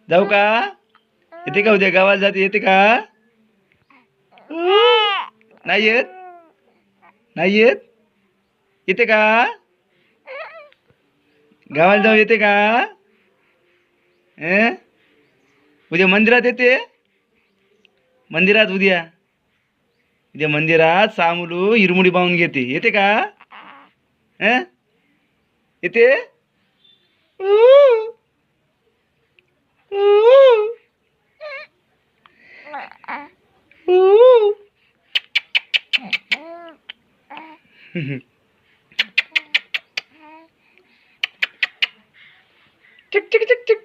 जाऊ का? येते का उद्या गावाला जाते येते का? नाही येत नाही येत येते का? गावाला जाऊ येते का? उद्या मंदिरात येते मंदिरात उद्या मंदिरात सामूलू हिरमुडी पाहून घेते येते का? येते